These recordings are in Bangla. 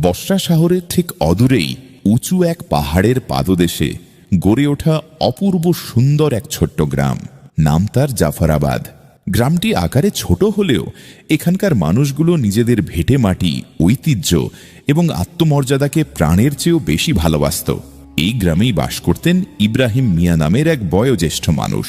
বসরা শহরের ঠিক অদূরেই উঁচু এক পাহাড়ের পাদদেশে গড়ে ওঠা অপূর্ব সুন্দর এক ছোট্ট গ্রাম। নাম তার জাফরাবাদ। গ্রামটি আকারে ছোট হলেও এখানকার মানুষগুলো নিজেদের ভিটে মাটি, ঐতিহ্য এবং আত্মমর্যাদাকে প্রাণের চেয়েও বেশি ভালোবাসত। এই গ্রামেই বাস করতেন ইব্রাহিম মিয়া নামের এক বয়োজ্যেষ্ঠ মানুষ।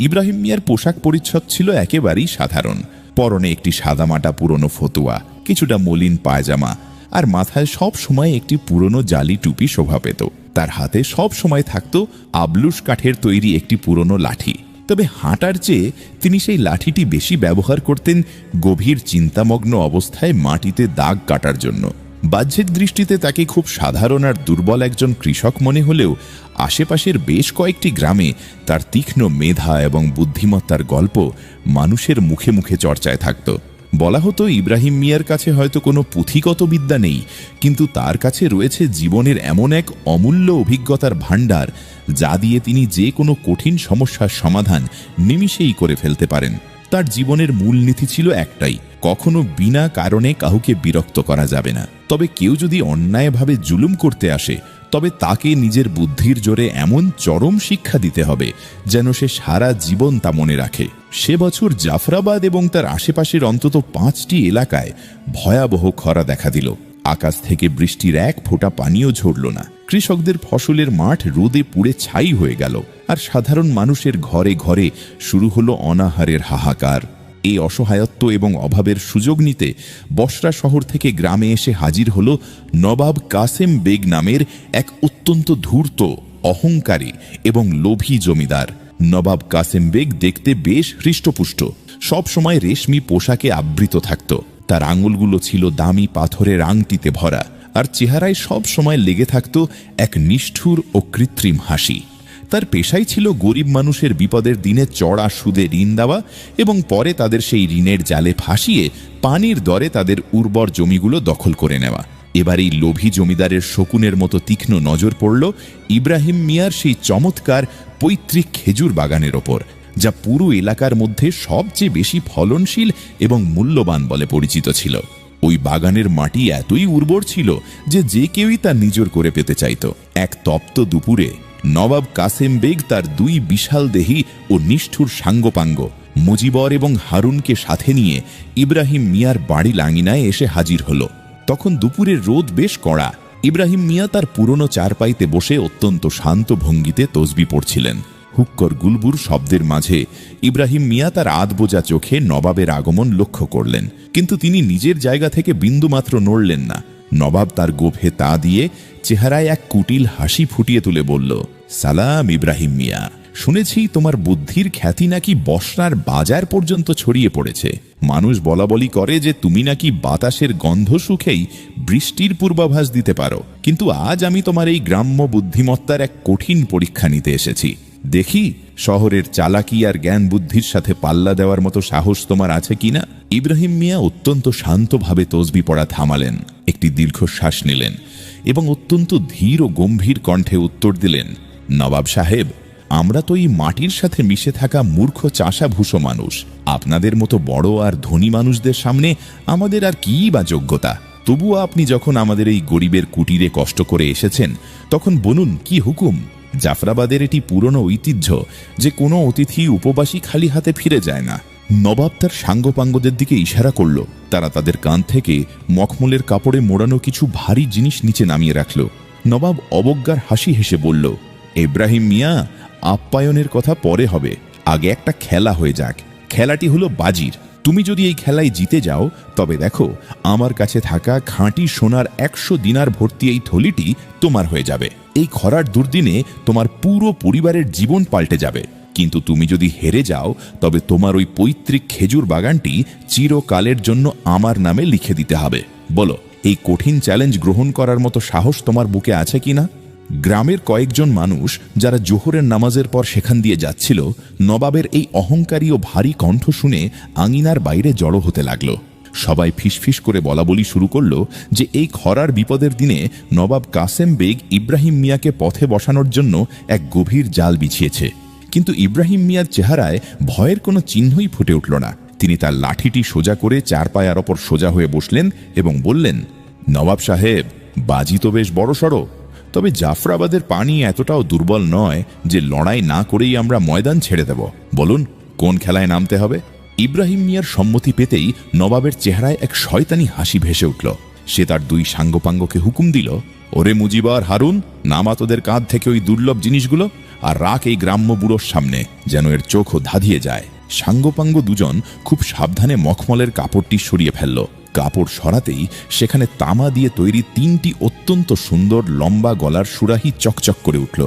ইব্রাহিম মিয়ার পোশাক পরিচ্ছদ ছিল একেবারেই সাধারণ। পরনে একটি সাদামাটা পুরনো ফতুয়া, কিছুটা মলিন পায়জামা, আর মাথায় সব সময় একটি পুরনো জালি টুপি শোভা পেত। তার হাতে সব সময় থাকত আবলুস কাঠের তৈরি একটি পুরনো লাঠি। তবে হাঁটার চেয়ে তিনি সেই লাঠিটি বেশি ব্যবহার করতেন গভীর চিন্তামগ্ন অবস্থায় মাটিতে দাগ কাটার জন্য। বাহ্যিক দৃষ্টিতে তাকে খুব সাধারণ আর দুর্বল একজন কৃষক মনে হলেও আশেপাশের বেশ কয়েকটি গ্রামে তার তীক্ষ্ণ মেধা এবং বুদ্ধিমত্তার গল্প মানুষের মুখে মুখে চর্চায় থাকত। বলা হতো ইব্রাহিম মিয়ার কাছে হয়তো কোনো পুঁথিগত বিদ্যা নেই, কিন্তু তার কাছে রয়েছে জীবনের এমন এক অমূল্য অভিজ্ঞতার ভাণ্ডার, যা দিয়ে তিনি যে কোনো কঠিন সমস্যার সমাধান নিমিষেই করে ফেলতে পারেন। তার জীবনের মূলনীতি ছিল একটাই, কখনো বিনা কারণে কাউকে বিরক্ত করা যাবে না। তবে কেউ যদি অন্যায়ভাবে জুলুম করতে আসে, তবে তাকে নিজের বুদ্ধির জোরে এমন চরম শিক্ষা দিতে হবে যেন সে সারা জীবন তা মনে রাখে। সে বছর জাফরাবাদ এবং তার আশেপাশের অন্তত 5টি এলাকায় ভয়াবহ খরা দেখা দিল। আকাশ থেকে বৃষ্টির এক ফোঁটা পানিও ঝরল না। কৃষকদের ফসলের মাঠ রোদে পুড়ে ছাই হয়ে গেল, আর সাধারণ মানুষের ঘরে ঘরে শুরু হলো অনাহারের হাহাকার। এই অসহায়ত্ব এবং অভাবের সুযোগ নিতে বসরা শহর থেকে গ্রামে এসে হাজির হল নবাব কাসেম বেগ নামের এক অত্যন্ত ধূর্ত, অহংকারী এবং লোভী জমিদার। নবাব কাসেম বেগ দেখতে বেশ হৃষ্টপুষ্ট, সব সময় রেশমি পোশাকে আবৃত থাকত। তার আঙুলগুলো ছিল দামি পাথরের আংটিতে ভরা, আর চেহারায় সব সময় লেগে থাকত এক নিষ্ঠুর ও কৃত্রিম হাসি। তার পেশাই ছিল গরিব মানুষের বিপদের দিনে চড়া সুদে ঋণ দেওয়া এবং পরে তাদের সেই ঋণের জালে ফাঁসিয়ে পানির দরে তাদের উর্বর জমিগুলো দখল করে নেওয়া। এবার এই লোভী জমিদারের শকুনের মতো তীক্ষ্ণ নজর পড়ল ইব্রাহিম মিয়ার সেই চমৎকার পৈতৃক খেজুর বাগানের ওপর, যা পুরো এলাকার মধ্যে সবচেয়ে বেশি ফলনশীল এবং মূল্যবান বলে পরিচিত ছিল। ওই বাগানের মাটি এতই উর্বর ছিল যে যে কেউই তা নিজের করে পেতে চাইত। এক তপ্ত দুপুরে নবাব কাসেম বেগ তার 2 বিশালদেহী ও নিষ্ঠুর সাঙ্গপাঙ্গ মুজিবর এবং হারুনকে সাথে নিয়ে ইব্রাহিম মিয়ার বাড়ি লাঙিনায় এসে হাজির হল। তখন দুপুরের রোদ বেশ কড়া। ইব্রাহিম মিয়া তার পুরনো চারপাইতে বসে অত্যন্ত শান্ত ভঙ্গিতে তসবি পড়ছিলেন। হুক্কর গুলবুর শব্দের মাঝে ইব্রাহিম মিয়া তার আধবোজা চোখে নবাবের আগমন লক্ষ্য করলেন, কিন্তু তিনি নিজের জায়গা থেকে বিন্দুমাত্র নড়লেন না। নবাব তার গোফে তা দিয়ে চেহারায় এক কুটিল হাসি ফুটিয়ে তুলে বলল, সালাম ইব্রাহিম মিয়া, শুনেছি তোমার বুদ্ধির খ্যাতি নাকি বসরার বাজার পর্যন্ত ছড়িয়ে পড়েছে। মানুষ বলাবলি করে যে তুমি নাকি বাতাসের গন্ধ সুখেই বৃষ্টির পূর্বাভাস দিতে পারো, কিন্তু আজ আমি তোমার এই গ্রাম্য বুদ্ধিমত্তার এক কঠিন পরীক্ষা নিতে এসেছি। দেখি শহরের চালাকি আর জ্ঞান বুদ্ধির সাথে পাল্লা দেওয়ার মতো সাহস তোমার আছে কিনা। ইব্রাহিম মিয়া অত্যন্ত শান্তভাবে তসবি পড়া থামালেন, একটি দীর্ঘশ্বাস নিলেন এবং অত্যন্ত ধীর ও গম্ভীর কণ্ঠে উত্তর দিলেন, নবাব সাহেব, আমরা তো এই মাটির সাথে মিশে থাকা মূর্খ চাষাভুষো মানুষ। আপনাদের মতো বড় আর ধনী মানুষদের সামনে আমাদের আর কি বা যোগ্যতা। তবুও আপনি যখন আমাদের এই গরিবের কুটিরে কষ্ট করে এসেছেন, তখন বলুন কি হুকুম। জাফরাবাদের এটি পুরনো ঐতিহ্য যে কোনো অতিথি উপবাসী খালি হাতে ফিরে যায় না। নবাব তার সাঙ্গপাঙ্গদের দিকে ইশারা করল। তারা তাদের কান থেকে মখমলের কাপড়ে মোড়ানো কিছু ভারী জিনিস নিচে নামিয়ে রাখল। নবাব অবজ্ঞার হাসি হেসে বলল, ইব্রাহিম মিয়া, আপ্যায়নের কথা পরে হবে, আগে একটা খেলা হয়ে যাক। খেলাটি হলো বাজির। তুমি যদি এই খেলায় জিতে যাও, তবে দেখো আমার কাছে থাকা খাঁটি সোনার 100 দিনার ভর্তি এই থলিটি তোমার হয়ে যাবে। এই খরার দুর্দিনে তোমার পুরো পরিবারের জীবন পাল্টে যাবে। কিন্তু তুমি যদি হেরে যাও, তবে তোমার ওই পৈতৃক খেজুর বাগানটি চিরকালের জন্য আমার নামে লিখে দিতে হবে। বলো, এই কঠিন চ্যালেঞ্জ গ্রহণ করার মতো সাহস তোমার বুকে আছে কিনা? গ্রামের কয়েকজন মানুষ যারা জোহরের নামাজের পর সেখান দিয়ে যাচ্ছিল, নবাবের এই অহংকারী ও ভারী কণ্ঠ শুনে আঙিনার বাইরে জড়ো হতে লাগল। সবাই ফিসফিস করে বলাবলি শুরু করল যে এই খরার বিপদের দিনে নবাব কাসেম বেগ ইব্রাহিম মিয়াকে পথে বসানোর জন্য এক গভীর জাল বিছিয়েছে। কিন্তু ইব্রাহিম মিয়ার চেহারায় ভয়ের কোনো চিহ্নই ফুটে উঠল না। তিনি তার লাঠিটি সোজা করে চারপায়ার ওপর সোজা হয়ে বসলেন এবং বললেন, নবাব সাহেব, বাজি তো বেশ বড়সড়, তবে জাফরাবাদের পানি এতটাও দুর্বল নয় যে লড়াই না করেই আমরা ময়দান ছেড়ে দেব। বলুন কোন খেলায় নামতে হবে? ইব্রাহিম মিয়ার সম্মতি পেতেই নবাবের চেহারায় এক শয়তানি হাসি ভেসে উঠল। সে তার দুই সাঙ্গপাঙ্গকে হুকুম দিল, ওরে মুজিবার, হারুন, নামা তোদের কাঁধ থেকে ওই দুর্লভ জিনিসগুলো আর রাখ এই গ্রাম্য বুড়োর সামনে, যেন এর চোখও ধাঁধিয়ে যায়। সাঙ্গপাঙ্গ দুজন খুব সাবধানে মখমলের কাপড়টি সরিয়ে ফেলল। কাপড় সরাতেই সেখানে তামা দিয়ে তৈরি 3টি অত্যন্ত সুন্দর লম্বা গলার সুরাহি চকচক করে উঠল।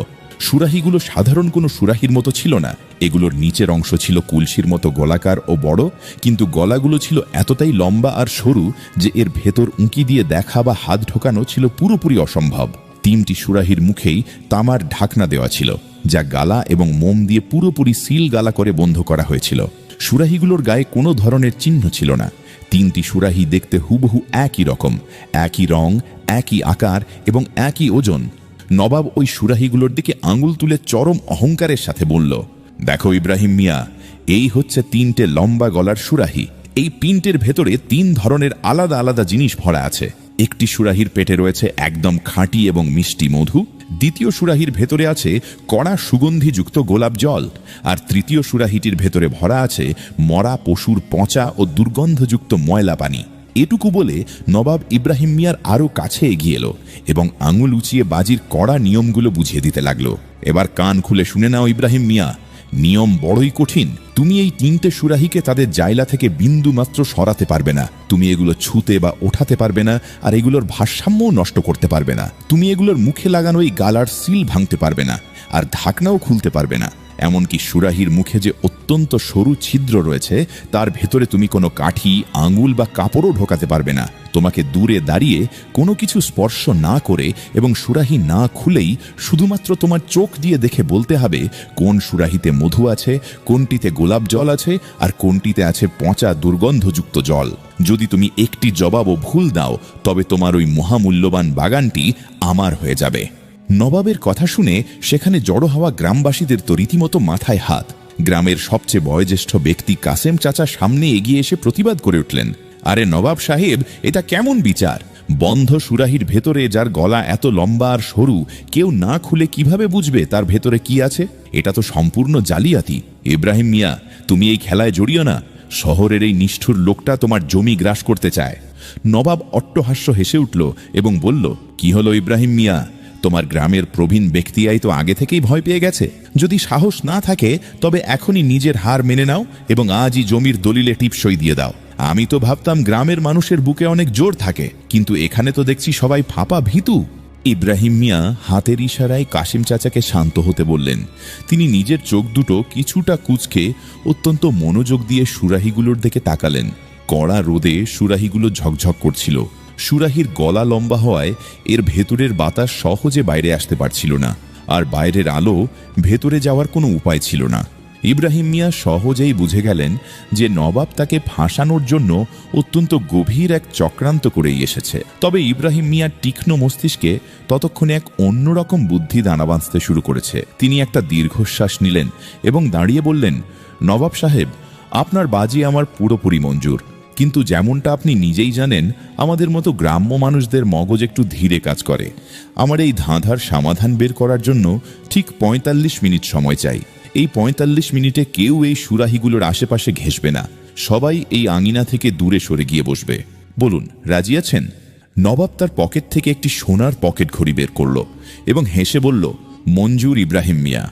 সুরাহিগুলো সাধারণ কোনো সুরাহির মতো ছিল না। এগুলোর নিচের অংশ ছিল কুলসির মতো গোলাকার ও বড়, কিন্তু গলাগুলো ছিল এতটাই লম্বা আর সরু যে এর ভেতর উঁকি দিয়ে দেখা বা হাত ঢোকানো ছিল পুরোপুরি অসম্ভব। 3টি সুরাহির মুখেই তামার ঢাকনা দেওয়া ছিল, যা গালা এবং মোম দিয়ে পুরোপুরি সিল গালা করে বন্ধ করা হয়েছিল। সুরাহিগুলোর গায়ে কোনো ধরনের চিহ্ন ছিল না। 3টি সুরাহি দেখতে হুবহু একই রকম, একই রং, একই আকার এবং একই ওজন। নবাব ওই সুরাহিগুলোর দিকে আঙুল তুলে চরম অহংকারের সাথে বলল, দেখো ইব্রাহিম মিয়া, এই হচ্ছে 3টে লম্বা গলার সুরাহি। এই পিন্টের ভেতরে 3 ধরনের আলাদা আলাদা জিনিস ভরা আছে। একটি সুরাহির পেটে রয়েছে একদম খাঁটি এবং মিষ্টি মধু, দ্বিতীয় সুরাহির ভেতরে আছে কড়া সুগন্ধিযুক্ত গোলাপ জল, আর তৃতীয় সুরাহিটির ভেতরে ভরা আছে মরা পশুর পচা ও দুর্গন্ধযুক্ত ময়লা পানি। এটুকু বলে নবাব ইব্রাহিম মিয়ার আরো কাছে এগিয়ে এলো এবং আঙুল উঁচিয়ে বাজির কড়া নিয়মগুলো বুঝিয়ে দিতে লাগলো। এবার কান খুলে শুনে নাও ইব্রাহিম মিয়া, নিয়ম বড়ই কঠিন। তুমি এই 3টে সুরাহিকে তাদের জায়লা থেকে বিন্দু মাত্র সরাতে পারবে না। তুমি এগুলো ছুঁতে বা ওঠাতে পারবে না, আর এগুলোর ভারসাম্যও নষ্ট করতে পারবে না। তুমি এগুলোর মুখে লাগানো এই গালার সিল ভাঙতে পারবে না, আর ঢাকনাও খুলতে পারবে না। এমনকি সুরাহির মুখে যে অত্যন্ত সরু ছিদ্র রয়েছে তার ভেতরে তুমি কোনো কাঠি, আঙুল বা কাপড়ও ঢোকাতে পারবে না। তোমাকে দূরে দাঁড়িয়ে কোনো কিছু স্পর্শ না করে এবং সুরাহি না খুলেই শুধুমাত্র তোমার চোখ দিয়ে দেখে বলতে হবে কোন সুরাহিতে মধু আছে, কোনটিতে গোলাপ জল আছে, আর কোনটিতে আছে পচা দুর্গন্ধযুক্ত জল। যদি তুমি একটি জবাবও ভুল দাও তবে তোমার ওই মহামূল্যবান বাগানটি আমার হয়ে যাবে। নবাবের কথা শুনে সেখানে জড়ো হওয়া গ্রামবাসীদের তো রীতিমতো মাথায় হাত। গ্রামের সবচেয়ে বয়োজ্যেষ্ঠ ব্যক্তি কাসেম চাচা সামনে এগিয়ে এসে প্রতিবাদ করে উঠলেন, আরে নবাব সাহেব, এটা কেমন বিচার? বন্ধ সুরাহির ভেতরে যার গলা এত লম্বা আর সরু, কেউ না খুলে কিভাবে বুঝবে তার ভেতরে কি আছে? এটা তো সম্পূর্ণ জালিয়াতি। ইব্রাহিম মিয়া, তুমি এই খেলায় জড়িও না। শহরের এই নিষ্ঠুর লোকটা তোমার জমি গ্রাস করতে চায়। নবাব অট্টহাস্য হেসে উঠল এবং বলল, কি হলো ইব্রাহিম মিয়া, তোমার গ্রামের প্রবীণ ব্যক্তিরাই তো আগে থেকেই ভয় পেয়ে গেছে। যদি সাহস না থাকে তবে এখনই নিজের হার মেনে নাও এবং আজই জমির দলিলে টিপসই দিয়ে দাও। আমি তো ভাবতাম গ্রামের মানুষের বুকে অনেক জোর থাকে, কিন্তু এখানে তো দেখছি সবাই ফাঁপা ভীতু। ইব্রাহিম মিয়া হাতের ইশারায় কাসেম চাচাকে শান্ত হতে বললেন। তিনি নিজের চোখ দুটো কিছুটা কুঁচকে অত্যন্ত মনোযোগ দিয়ে সুরাহিগুলোর দিকে তাকালেন। কড়া রোদে সুরাহিগুলো ঝকঝক করছিল। সুরাহির গলা লম্বা হওয়ায় এর ভেতরের বাতাস সহজে বাইরে আসতে পারছিল না, আর বাইরের আলো ভেতরে যাওয়ার কোনো উপায় ছিল না। ইব্রাহিম মিয়া সহজেই বুঝে গেলেন যে নবাব তাকে ফাঁসানোর জন্য অত্যন্ত গভীর এক চক্রান্ত করেই এসেছে। তবে ইব্রাহিম মিয়ার তীক্ষ্ণ মস্তিষ্কে ততক্ষণে এক অন্যরকম বুদ্ধি দানা বাঁধতে শুরু করেছে। তিনি একটা দীর্ঘশ্বাস নিলেন এবং দাঁড়িয়ে বললেন, নবাব সাহেব, আপনার বাজি আমার পুরোপুরি মঞ্জুর, কিন্তু যেমনটা আপনি নিজেই জানেন আমাদের মতো গ্রাম্য মানুষদের মগজ একটু ধীরে কাজ করে। আমার এই ধাঁধার সমাধান বের করার জন্য ঠিক ৪৫ মিনিট সময় চাই। এই ৪৫ মিনিটে কেউ এই সুরাহিগুলোর আশেপাশে ঘেঁষবে না। সবাই এই আঙিনা থেকে দূরে সরে গিয়ে বসবে। বলুন, রাজি আছেন? নবাব তার পকেট থেকে একটি সোনার পকেট ঘড়ি বের করল এবং হেসে বলল, মঞ্জুর ইব্রাহিম মিয়া,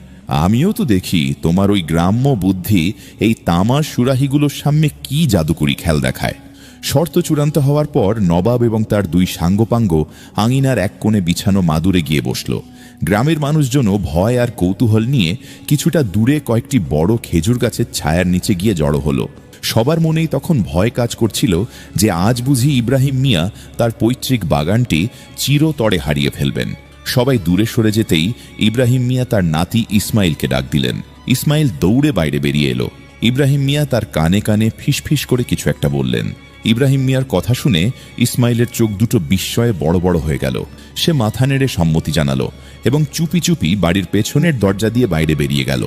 আমিও তো দেখি তোমার ওই গ্রাম্য বুদ্ধি এই তামার সুরাহিগুলোর সামনে কি জাদুকরি খেল দেখায়। শর্ত চূড়ান্ত হওয়ার পর নবাব এবং তার দুই সাঙ্গপাঙ্গ আঙিনার এক কোণে বিছানো মাদুরে গিয়ে বসল। গ্রামের মানুষজনও ভয় আর কৌতূহল নিয়ে কিছুটা দূরে কয়েকটি বড় খেজুর গাছের ছায়ার নিচে গিয়ে জড়ো হলো। সবার মনেই তখন ভয় কাজ করছিল যে আজ বুঝি ইব্রাহিম মিয়া তার পৈতৃক বাগানটি চিরতরে হারিয়ে ফেলবেন। সবাই দূরে সরে যেতেই ইব্রাহিম মিয়া তার নাতি ইসমাইলকে ডাক দিলেন। ইসমাইল দৌড়ে বাইরে বেরিয়ে এলো। ইব্রাহিম মিয়া তার কানে কানে ফিসফিস করে কিছু একটা বললেন। ইব্রাহিম মিয়ার কথা শুনে ইসমাইলের চোখ দুটো বিস্ময়ে বড় বড় হয়ে গেল। সে মাথা নেড়ে সম্মতি জানালো এবং চুপি চুপি বাড়ির পেছনের দরজা দিয়ে বাইরে বেরিয়ে গেল।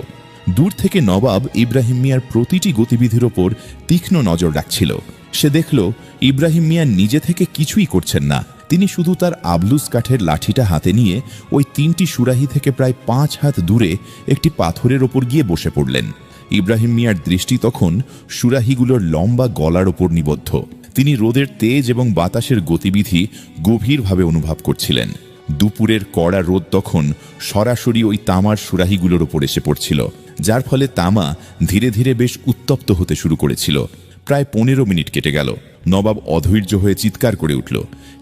দূর থেকে নবাব ইব্রাহিম মিয়ার প্রতিটি গতিবিধির ওপর তীক্ষ্ণ নজর রাখছিল। সে দেখল ইব্রাহিম মিয়া নিজে থেকে কিছুই করছেন না, তিনি শুধু তার আবলুস কাঠের লাঠিটা হাতে নিয়ে ওই 3টি সুরাহি থেকে প্রায় 5 হাত দূরে একটি পাথরের ওপর গিয়ে বসে পড়লেন। ইব্রাহিম মিয়ার দৃষ্টি তখন সুরাহিগুলোর লম্বা গলার ওপর নিবদ্ধ। তিনি রোদের তেজ এবং বাতাসের গতিবিধি গভীরভাবে অনুভব করছিলেন। দুপুরের কড়া রোদ তখন সরাসরি ওই তামার সুরাহিগুলোর ওপর এসে পড়ছিল, যার ফলে তামা ধীরে ধীরে বেশ উত্তপ্ত হতে শুরু করেছিল। প্রায় 15 মিনিট কেটে গেল। নবাব অধৈর্য হয়ে চিৎকার করে উঠল,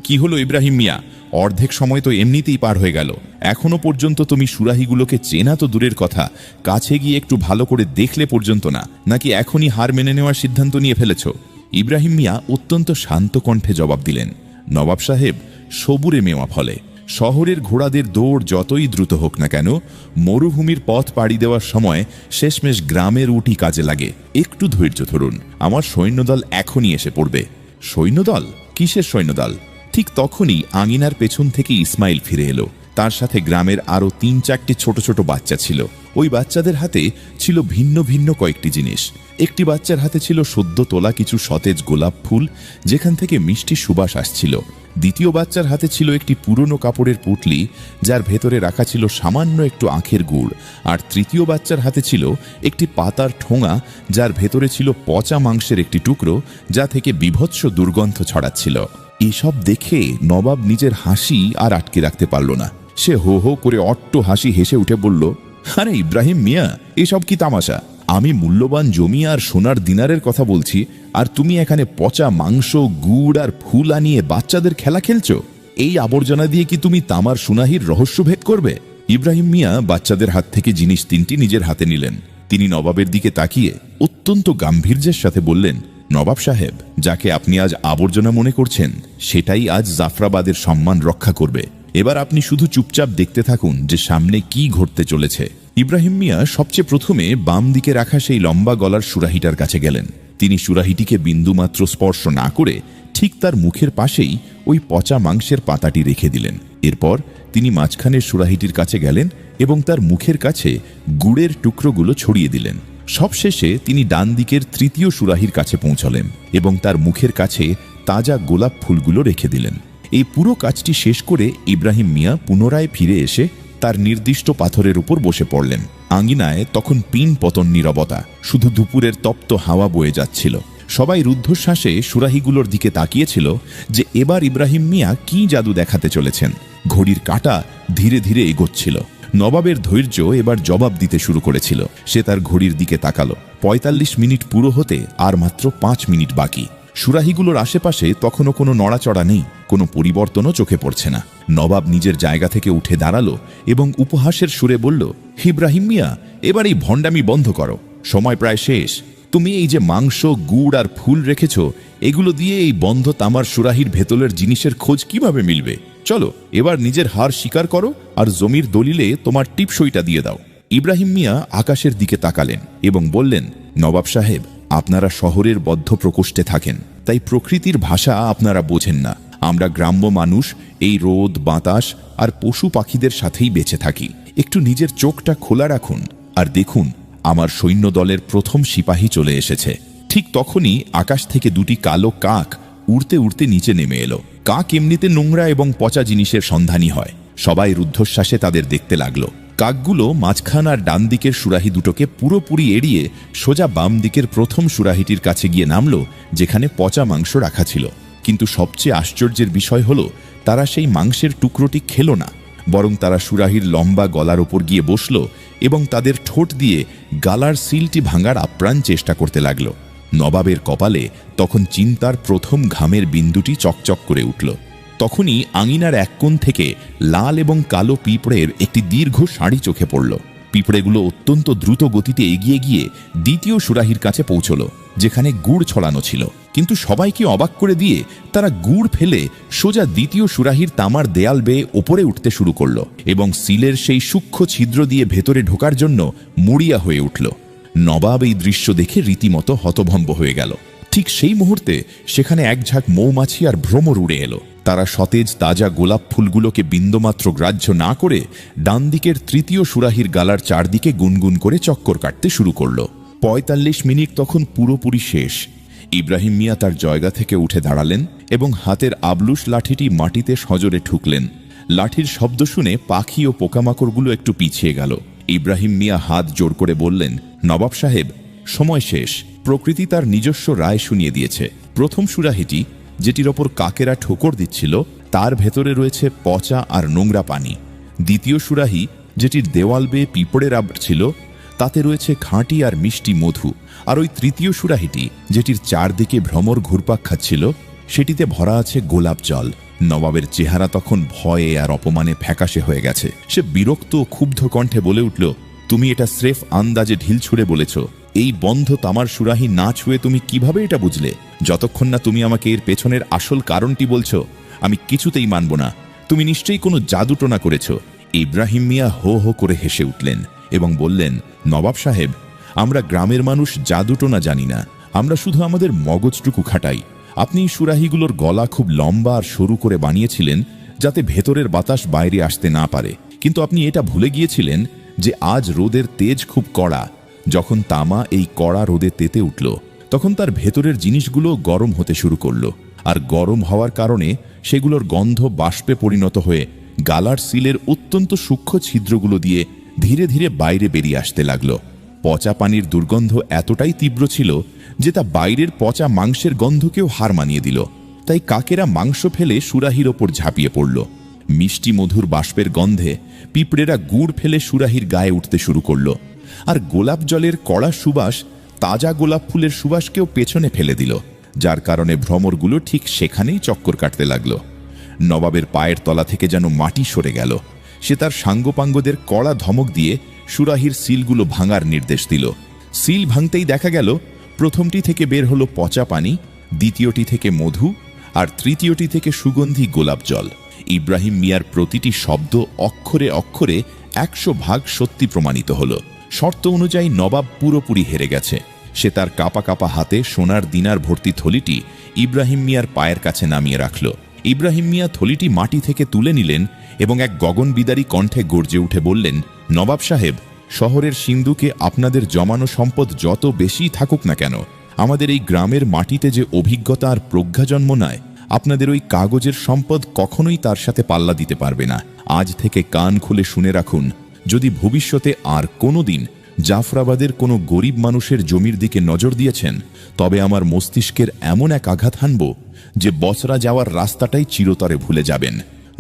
কি হলো ইব্রাহিম মিয়া? অর্ধেক সময় তো এমনিতেই পার হয়ে গেল, এখনো পর্যন্ত তুমি সুরাহিগুলোকে চেনা তো দূরের কথা, কাছে গিয়ে একটু ভালো করে দেখলে পর্যন্ত না, নাকি এখনই হার মেনে নেওয়ার সিদ্ধান্ত নিয়ে ফেলেছ? ইব্রাহিম মিয়া অত্যন্ত শান্ত কণ্ঠে জবাব দিলেন, নবাব সাহেব, সবুরে মেওয়া ফলে। শহরের ঘোড়াদের দৌড় যতই দ্রুত হোক না কেন, মরুভূমির পথ পাড়ি দেওয়ার সময় শেষমেশ গ্রামের উটি কাজে লাগে। একটু ধৈর্য ধরুন, আমার সৈন্যদল এখনই এসে পড়বে। সৈন্যদল? কিসের সৈন্যদল? ঠিক তখনই আঙিনার পেছন থেকে ইসমাইল ফিরে এলো। তার সাথে গ্রামের আরো 3-4টি ছোট ছোট বাচ্চা ছিল। ওই বাচ্চাদের হাতে ছিল ভিন্ন ভিন্ন কয়েকটি জিনিস। একটি বাচ্চার হাতে ছিল সদ্য তোলা কিছু সতেজ গোলাপ ফুল, যেখান থেকে মিষ্টি সুবাস আসছিল। দ্বিতীয় বাচ্চার হাতে ছিল একটি পুরনো কাপড়ের পুটলি, যার ভেতরে রাখা ছিল সামান্য একটু আখের গুড়। আর তৃতীয় বাচ্চার হাতে ছিল একটি পাতার ঠোঙা, যার ভেতরে ছিল পচা মাংসের একটি টুকরো, যা থেকে বীভৎস দুর্গন্ধ ছড়াচ্ছিল। এসব দেখে নবাব নিজের হাসি আর আটকে রাখতে পারল না। সে হো হো করে অট্ট হাসি হেসে উঠে বলল, আরে ইব্রাহিম মিয়া, এসব কি তামাশা? আমি মূল্যবান জমি আর সোনার দিনারের কথা বলছি, আর তুমি এখানে পচা মাংস, গুড় আর ফুল আনিয়ে বাচ্চাদের খেলা খেলছো? এই আবর্জনা দিয়ে কি তুমি তামার সুনাহির রহস্য ভেদ করবে? ইব্রাহিম মিয়া বাচ্চাদের হাত থেকে জিনিস 3টি নিজের হাতে নিলেন। তিনি নবাবের দিকে তাকিয়ে অত্যন্ত গাম্ভীর্যের সাথে বললেন, নবাব সাহেব, যাকে আপনি আজ আবর্জনা মনে করছেন, সেটাই আজ জাফরাবাদের সম্মান রক্ষা করবে। এবার আপনি শুধু চুপচাপ দেখতে থাকুন যে সামনে কি ঘটতে চলেছে। ইব্রাহিম মিয়া সবচেয়ে প্রথমে বাম দিকে রাখা সেই লম্বা গলার সুরাহিটার কাছে গেলেন। তিনি সুরাহিটিকে বিন্দুমাত্র স্পর্শ না করে ঠিক তার মুখের পাশেই ওই পচা মাংসের পাতাটি রেখে দিলেন। এরপর তিনি মাঝখানের সুরাহিটির কাছে গেলেন এবং তার মুখের কাছে গুড়ের টুকরোগুলো ছড়িয়ে দিলেন। সবশেষে তিনি ডান দিকের 3য় সুরাহির কাছে পৌঁছলেন এবং তার মুখের কাছে তাজা গোলাপ ফুলগুলো রেখে দিলেন। এই পুরো কাজটি শেষ করে ইব্রাহিম মিয়া পুনরায় ফিরে এসে তার নির্দিষ্ট পাথরের উপর বসে পড়লেন। আঙ্গিনায় তখন পিন পতন নীরবতা, শুধু দুপুরের তপ্ত হাওয়া বয়ে যাচ্ছিল। সবাই রুদ্ধশ্বাসে সুরাহিগুলোর দিকে তাকিয়েছিল যে এবার ইব্রাহিম মিয়া কি জাদু দেখাতে চলেছেন। ঘড়ির কাঁটা ধীরে ধীরে এগোচ্ছিল। নবাবের ধৈর্য এবার জবাব দিতে শুরু করেছিল। সে তার ঘড়ির দিকে তাকালো। 45 মিনিট পুরো হতে আর মাত্র 5 মিনিট বাকি। সুরাহিগুলোর আশেপাশে তখনও কোনো নড়াচড়া নেই, কোনো পরিবর্তনও চোখে পড়ছে না। নবাব নিজের জায়গা থেকে উঠে দাঁড়ালো এবং উপহাসের সুরে বলল, ইব্রাহিম মিয়া, এবার এই ভণ্ডামি বন্ধ করো, সময় প্রায় শেষ। তুমি এই যে মাংস, গুড় আর ফুল রেখেছ, এগুলো দিয়ে এই বন্ধ তামার সুরাহির ভেতরের জিনিসের খোঁজ কিভাবে মিলবে? চলো এবার নিজের হার স্বীকার করো আর জমির দলিলে তোমার টিপসইটা দিয়ে দাও। ইব্রাহিম মিয়া আকাশের দিকে তাকালেন এবং বললেন, নবাব সাহেব, আপনারা শহরের বদ্ধ প্রকোষ্ঠে থাকেন, তাই প্রকৃতির ভাষা আপনারা বোঝেন না। আমরা গ্রাম্য মানুষ এই রোদ, বাতাস আর পশু পাখিদের সাথেই বেঁচে থাকি। একটু নিজের চোখটা খোলা রাখুন আর দেখুন, আমার সৈন্যদলের প্রথম সিপাহী চলে এসেছে। ঠিক তখনই আকাশ থেকে 2টি কালো কাক উড়তে উড়তে নিচে নেমে এলো। কাক এমনিতে নোংরা এবং পচা জিনিসের সন্ধানী হয়। সবাই রুদ্ধশ্বাসে তাদের দেখতে লাগলো। কাকগুলো মাঝখান আর ডান দিকের সুরাহি দুটোকে পুরোপুরি এড়িয়ে সোজা বাম দিকের প্রথম সুরাহিটির কাছে গিয়ে নামলো, যেখানে পচা মাংস রাখা ছিল। কিন্তু সবচেয়ে আশ্চর্যের বিষয় হলো, তারা সেই মাংসের টুকরোটি খেল না, বরং তারা সুরাহির লম্বা গলার ওপর গিয়ে বসল এবং তাদের ঠোঁট দিয়ে গালার সিলটি ভাঙার আপ্রাণ চেষ্টা করতে লাগলো। নবাবের কপালে তখন চিন্তার প্রথম ঘামের বিন্দুটি চকচক করে উঠল। তখনই আঙিনার এক কোণ থেকে লাল এবং কালো পিঁপড়ের একটি দীর্ঘ সারি চোখে পড়ল। পিঁপড়েগুলো অত্যন্ত দ্রুত গতিতে এগিয়ে গিয়ে দ্বিতীয় সুরাহির কাছে পৌঁছল, যেখানে গুড় ছড়ানো ছিল। কিন্তু সবাইকে অবাক করে দিয়ে তারা গুড় ফেলে সোজা দ্বিতীয় সুরাহির তামার দেয়াল বেয়ে ওপরে উঠতে শুরু করল এবং সিলের সেই সূক্ষ্ম ছিদ্র দিয়ে ভেতরে ঢোকার জন্য মরিয়া হয়ে উঠল। নবাব এই দৃশ্য দেখে রীতিমতো হতভম্ব হয়ে গেল। ঠিক সেই মুহূর্তে সেখানে এক ঝাঁক মৌমাছি আর ভ্রমর উড়ে এলো। তারা সতেজ তাজা গোলাপ ফুলগুলোকে বিন্দুমাত্র গ্রাহ্য না করে ডান দিকের 3য় সুরাহির গালার চারদিকে গুনগুন করে চক্কর কাটতে শুরু করল। 45 মিনিট তখন পুরোপুরি শেষ। ইব্রাহিম মিয়া তার জায়গা থেকে উঠে দাঁড়ালেন এবং হাতের আবলুস লাঠিটি মাটিতে সজোরে ঠুকলেন। লাঠির শব্দ শুনে পাখি ও পোকামাকড়গুলো একটু পিছিয়ে গেল। ইব্রাহিম মিয়া হাত জোর করে বললেন, নবাব সাহেব, সময় শেষ। প্রকৃতি তার নিজস্ব রায় শুনিয়ে দিয়েছে। প্রথম সুরাহিটি, যেটির ওপর কাকেরা ঠোকর দিচ্ছিল, তার ভেতরে রয়েছে পচা আর নোংরা পানি। দ্বিতীয় সুরাহি, যেটির দেওয়াল বেয়ে পিঁপড়ের আবর ছিল, তাতে রয়েছে খাঁটি আর মিষ্টি মধু। আর ওই তৃতীয় সুরাহিটি, যেটির চারদিকে ভ্রমর ঘুরপাক খাচ্ছিল, সেটিতে ভরা আছে গোলাপ জল। নবাবের চেহারা তখন ভয়ে আর অপমানে ফ্যাকাশে হয়ে গেছে। সে বিরক্ত ও ক্ষুব্ধ কণ্ঠে বলে উঠল, তুমি এটা স্রেফ আন্দাজে ঢিল ছুঁড়ে বলেছ। এই বন্ধ তামার সুরাহি না ছুঁয়ে তুমি কিভাবে এটা বুঝলে? যতক্ষণ না তুমি আমাকে এর পেছনের আসল কারণটি বলছো, আমি কিছুতেই মানব না। তুমি নিশ্চয়ই কোনো জাদুটোনা করেছ। ইব্রাহিম মিয়া হো হো করে হেসে উঠলেন এবং বললেন, নবাব সাহেব, আমরা গ্রামের মানুষ জাদুটোনা জানি না। আমরা শুধু আমাদের মগজটুকু খাটাই। আপনি সুরাহিগুলোর গলা খুব লম্বা আর সরু করে বানিয়েছিলেন, যাতে ভেতরের বাতাস বাইরে আসতে না পারে। কিন্তু আপনি এটা ভুলে গিয়েছিলেন যে আজ রোদের তেজ খুব কড়া। যখন তামা এই কড়া রোদে তেতে উঠল, তখন তার ভেতরের জিনিসগুলো গরম হতে শুরু করল। আর গরম হওয়ার কারণে সেগুলোর গন্ধ বাষ্পে পরিণত হয়ে গালার সিলের অত্যন্ত সূক্ষ্ম ছিদ্রগুলো দিয়ে ধীরে ধীরে বাইরে বেরিয়ে আসতে লাগল। পচা পানির দুর্গন্ধ এতটাই তীব্র ছিল যে তা বাইরের পচা মাংসের গন্ধকেও হার মানিয়ে দিল। তাই কাকেরা মাংস ফেলে সুরাহির ওপর ঝাঁপিয়ে পড়ল। মিষ্টি মধুর বাষ্পের গন্ধে পিঁপড়েরা গুড় ফেলে সুরাহির গায়ে উঠতে শুরু করল। আর গোলাপ জলের কড়া সুবাস তাজা গোলাপ ফুলের সুবাসকেও পেছনে ফেলে দিল, যার কারণে ভ্রমরগুলো ঠিক সেখানেই চক্কর কাটতে লাগল। নবাবের পায়ের তলা থেকে যেন মাটি সরে গেল। সে তার সাঙ্গপাঙ্গদের কড়া ধমক দিয়ে সুরাহির সিলগুলো ভাঙার নির্দেশ দিল। সিল ভাঙতেই দেখা গেল, প্রথমটি থেকে বের হলো পচা পানি, দ্বিতীয়টি থেকে মধু, আর তৃতীয়টি থেকে সুগন্ধি গোলাপ জল। ইব্রাহিম মিয়ার প্রতিটি শব্দ অক্ষরে অক্ষরে 100 ভাগ সত্যি প্রমাণিত হল। শর্ত অনুযায়ী নবাব পুরোপুরি হেরে গেছে। সে তার কাপা কাপা হাতে সোনার দিনার ভর্তি থলিটি ইব্রাহিম মিয়ার পায়ের কাছে নামিয়ে রাখল। ইব্রাহিম মিয়া থলিটি মাটি থেকে তুলে নিলেন এবং এক গগনবিদারী কণ্ঠে গর্জে উঠে বললেন, নবাব সাহেব, শহরের সিন্ধুকে আপনাদের জমানো সম্পদ যত বেশি থাকুক না কেন, আমাদের এই গ্রামের মাটিতে যে অভিজ্ঞতা আর প্রজ্ঞা জন্ম নেয়, আপনাদের ওই কাগজের সম্পদ কখনোই তার সাথে পাল্লা দিতে পারবে না। আজ থেকে কান খুলে শুনে রাখুন, যদি ভবিষ্যতে আর কোনোদিন জাফরাবাদের কোনো গরিব মানুষের জমির দিকে নজর দিয়েছেন, তবে আমার মস্তিষ্কের এমন এক আঘাত হানব যে বসরা যাওয়ার রাস্তাটাই চিরতরে ভুলে যাবেন।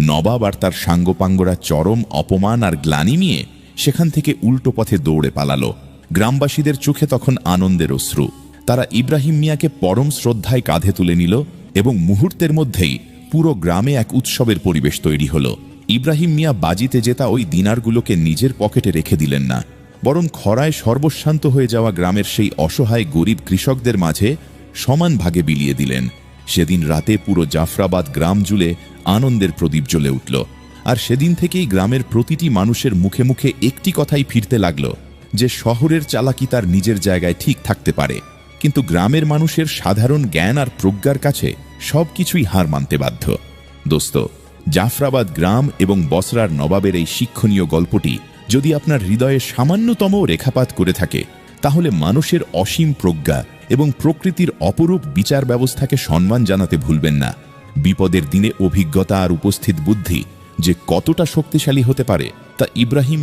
নবাব আর তার সাঙ্গপাঙ্গরা চরম অপমান আর গ্লানি নিয়ে সেখান থেকে উল্টো পথে দৌড়ে পালালো। গ্রামবাসীদের চোখে তখন আনন্দের অশ্রু। তারা ইব্রাহিম মিয়াকে পরম শ্রদ্ধায় কাঁধে তুলে নিল এবং মুহূর্তের মধ্যেই পুরো গ্রামে এক উৎসবের পরিবেশ তৈরি হলো। ইব্রাহিম মিয়া বাজিতে জেতা ওই দিনারগুলোকে নিজের পকেটে রেখে দিলেন না, বরং খরায় সর্বশান্ত হয়ে যাওয়া গ্রামের সেই অসহায় গরিব কৃষকদের মাঝে সমান ভাগে বিলিয়ে দিলেন। সেদিন রাতে পুরো জাফরাবাদ গ্রাম জুড়ে আনন্দের প্রদীপ জ্বলে উঠল। আর সেদিন থেকেই গ্রামের প্রতিটি মানুষের মুখে মুখে একটি কথাই ফিরতে লাগলো, যে শহরের চালাকি তার নিজের জায়গায় ঠিক থাকতে পারে, কিন্তু গ্রামের মানুষের সাধারণ জ্ঞান আর প্রজ্ঞার কাছে সবকিছুই হার মানতে বাধ্য। দোস্ত, জাফরাবাদ গ্রাম এবং বসরার নবাবের এই শিক্ষণীয় গল্পটি যদি আপনার হৃদয়ে সামান্যতম রেখাপাত করে থাকে, তাহলে মানুষের অসীম প্রজ্ঞা এবং প্রকৃতির অপরূপ বিচার ব্যবস্থাকে সম্মান জানাতে ভুলবেন না। বিপদের দিনে অভিজ্ঞতা আর উপস্থিত বুদ্ধি যে কতটা শক্তিশালী হতে পারে, তা ইব্রাহিম